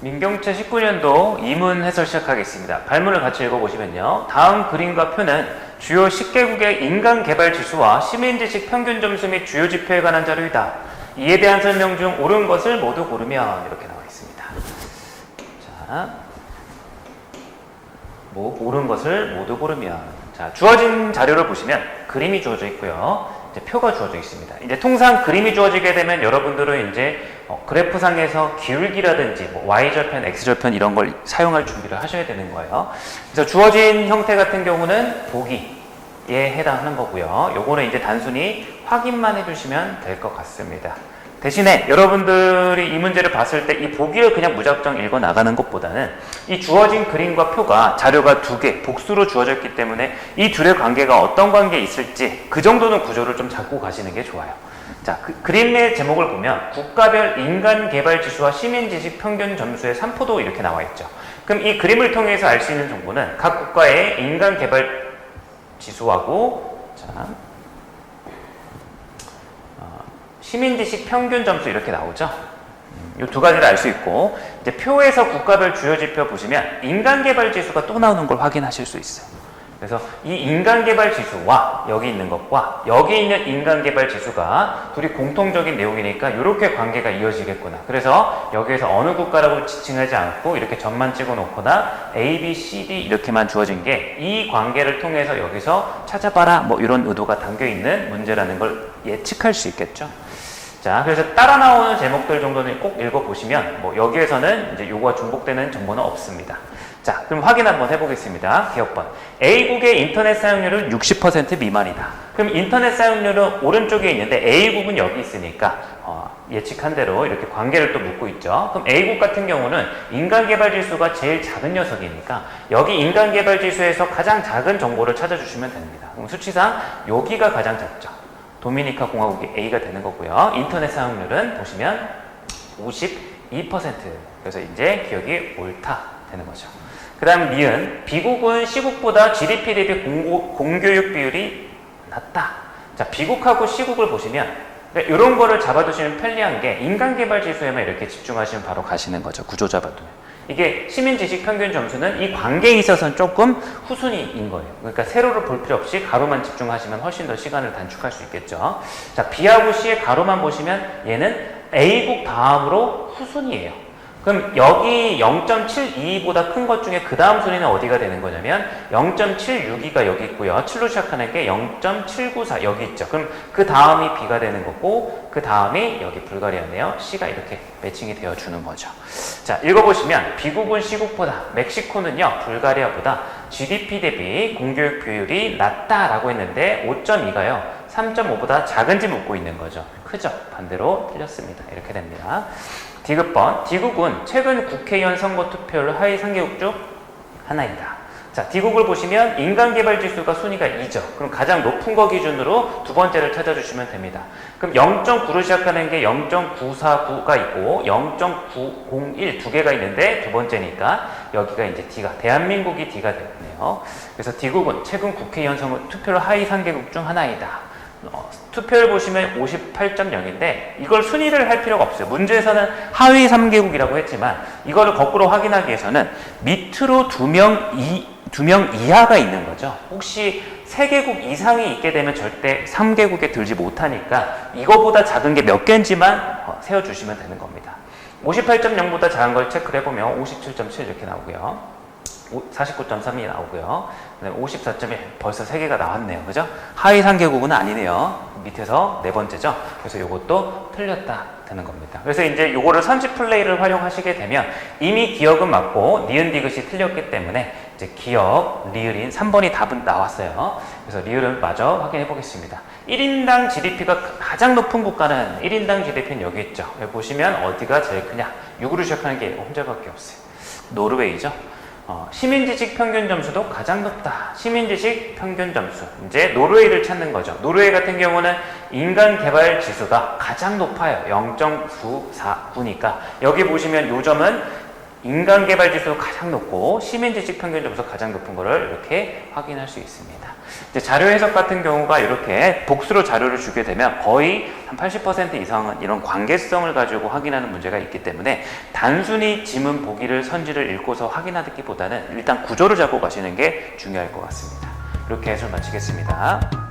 민경채 19년도 이문 해설 시작하겠습니다. 발문을 같이 읽어보시면요. 다음 그림과 표는 주요 10개국의 인간 개발 지수와 시민지식 평균 점수 및 주요 지표에 관한 자료이다. 이에 대한 설명 중 옳은 것을 모두 고르면 이렇게 나와 있습니다. 자, 옳은 것을 모두 고르면. 자, 주어진 자료를 보시면 그림이 주어져 있고요. 이제 표가 주어져 있습니다. 이제 통상 그림이 주어지게 되면 여러분들은 이제 그래프상에서 기울기라든지 Y절편, X절편 이런 걸 사용할 준비를 하셔야 되는 거예요. 그래서 주어진 형태 같은 경우는 보기에 해당하는 거고요. 요거는 이제 단순히 확인만 해주시면 될 것 같습니다. 대신에 여러분들이 이 문제를 봤을 때 이 보기를 그냥 무작정 읽어 나가는 것보다는 이 주어진 그림과 표가 자료가 두 개, 복수로 주어졌기 때문에 이 둘의 관계가 어떤 관계에 있을지 그 정도는 구조를 좀 잡고 가시는 게 좋아요. 자, 그림의 제목을 보면 국가별 인간 개발 지수와 시민 지식 평균 점수의 산포도 이렇게 나와 있죠. 그럼 이 그림을 통해서 알 수 있는 정보는 각 국가의 인간 개발 지수하고 시민지식 평균 점수 이렇게 나오죠. 이 두 가지를 알 수 있고, 이제 표에서 국가별 주요 지표 보시면 인간개발 지수가 또 나오는 걸 확인하실 수 있어요. 그래서 이 인간개발 지수와 여기 있는 것과 여기 있는 인간개발 지수가 둘이 공통적인 내용이니까 이렇게 관계가 이어지겠구나. 그래서 여기에서 어느 국가라고 지칭하지 않고 이렇게 점만 찍어 놓거나 A, B, C, D 이렇게만 주어진 게 이 관계를 통해서 여기서 찾아봐라 뭐 이런 의도가 담겨 있는 문제라는 걸 예측할 수 있겠죠. 자, 그래서 따라 나오는 제목들 정도는 꼭 읽어보시면 여기에서는 이제 요거와 중복되는 정보는 없습니다. 자, 그럼 확인 한번 해보겠습니다. 개혁번. A국의 인터넷 사용률은 60% 미만이다. 그럼 인터넷 사용률은 오른쪽에 있는데 A국은 여기 있으니까 예측한 대로 이렇게 관계를 또 묻고 있죠. 그럼 A국 같은 경우는 인간개발지수가 제일 작은 녀석이니까 여기 인간개발지수에서 가장 작은 정보를 찾아주시면 됩니다. 그럼 수치상 여기가 가장 작죠. 도미니카 공화국이 A가 되는 거고요. 인터넷 사용률은 보시면 52%. 그래서 이제 기억이 옳다 되는 거죠. 그 다음 니은, B국은 C국보다 GDP 대비 공교육 비율이 낮다. 자, B국하고 C국을 보시면 이런 거를 잡아두시면 편리한 게 인간개발 지수에만 이렇게 집중하시면 바로 가시는 거죠. 구조 잡아두면. 이게 시민지식 평균 점수는 이 관계에 있어서는 조금 후순위인 거예요. 그러니까 세로를 볼 필요 없이 가로만 집중하시면 훨씬 더 시간을 단축할 수 있겠죠. 자, B하고 C의 가로만 보시면 얘는 A국 다음으로 후순위예요. 그럼 여기 0.722보다 큰 것 중에 그 다음 순위는 어디가 되는 거냐면 0.762가 여기 있고요. 7로 시작하는 게 0.794 여기 있죠. 그럼 그 다음이 B가 되는 거고 그 다음이 여기 불가리아네요. C가 이렇게 매칭이 되어주는 거죠. 자, 읽어보시면 B국은 C국보다, 멕시코는요 불가리아보다 GDP 대비 공교육 비율이 낮다라고 했는데 5.2가요 3.5보다 작은지 묻고 있는 거죠. 크죠? 반대로 틀렸습니다. 이렇게 됩니다. D급번, D국은 최근 국회의원 선거 투표율 하위 3개국 중 하나이다. 자, D국을 보시면 인간개발지수가 순위가 2죠. 그럼 가장 높은 거 기준으로 두 번째를 찾아주시면 됩니다. 그럼 0.9로 시작하는 게 0.949가 있고 0.901 두 개가 있는데 두 번째니까 여기가 이제 D가, 대한민국이 D가 되겠네요. 그래서 D국은 최근 국회의원 선거 투표율 하위 3개국 중 하나이다. 투표를 보시면 58.0인데 이걸 순위를 할 필요가 없어요. 문제에서는 하위 3개국이라고 했지만 이거를 거꾸로 확인하기 위해서는 밑으로 2명 이하가 있는 거죠. 혹시 3개국 이상이 있게 되면 절대 3개국에 들지 못하니까 이거보다 작은 게 몇 개인지만 세워주시면 되는 겁니다. 58.0보다 작은 걸 체크를 해보면 57.7 이렇게 나오고요. 49.3이 나오고요. 54.1 벌써 3개가 나왔네요. 그죠? 하위 3개국은 아니네요. 밑에서 네 번째죠. 그래서 이것도 틀렸다 되는 겁니다. 그래서 이제 요거를 선지 플레이를 활용하시게 되면 이미 기억은 맞고 니은 디귿이 틀렸기 때문에 이제 기억, 리을인 3번이 답은 나왔어요. 그래서 리을을 마저 확인해 보겠습니다. 1인당 GDP가 가장 높은 국가는 1인당 GDP는 여기 있죠. 여기 보시면 어디가 제일 크냐? 6으로 시작하는 게 혼자밖에 없어요. 노르웨이죠. 시민지식 평균 점수도 가장 높다. 시민지식 평균 점수. 이제 노르웨이를 찾는 거죠. 노르웨이 같은 경우는 인간 개발 지수가 가장 높아요. 0.949니까. 여기 보시면 요 점은 인간개발 지수 가장 높고 시민지식 평균 점수 가장 높은 거를 이렇게 확인할 수 있습니다. 이제 자료 해석 같은 경우가 이렇게 복수로 자료를 주게 되면 거의 한 80% 이상은 이런 관계성을 가지고 확인하는 문제가 있기 때문에 단순히 지문 보기를 선지를 읽고서 확인하기보다는 일단 구조를 잡고 가시는 게 중요할 것 같습니다. 이렇게 해설 마치겠습니다.